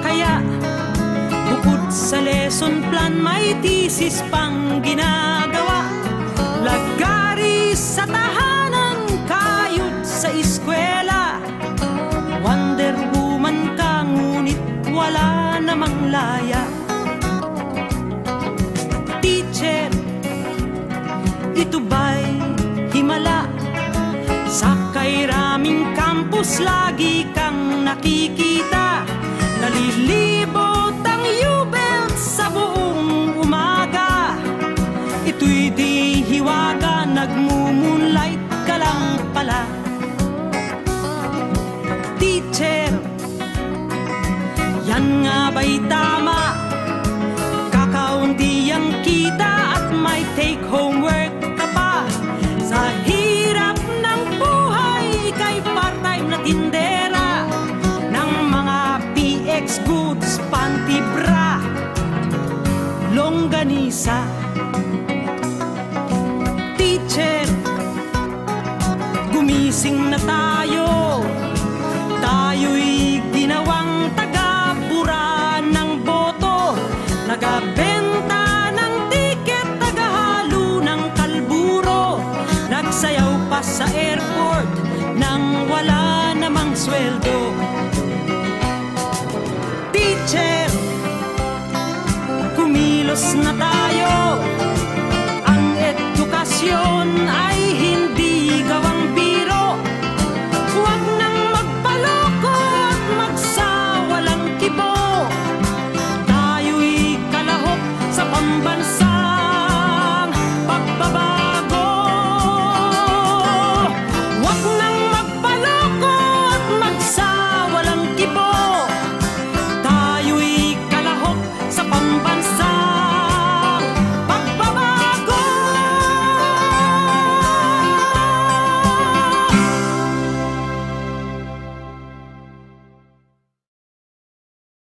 Kaya bukod sa lesson plan, may thesis pang ginagawa. Lagari sa tahanan, kayod sa eskwela. Wonder Woman ka, ngunit wala namang laya. Teacher, ito ba'y himala? Sa kairaming campus lagi kang nakikita. Nalilibot ang U-belt sa buong umaga. Ito'y di hiwaga, nagmumoonlight ka lang pala. Teacher, yan nga ba'y tama? Kakaunti ang kita at may take homework ka pa. Sa hirap ng buhay, kay part-time na tindera ng mga PX goods, panty bra, longganisa. Teacher, gumising na tayo.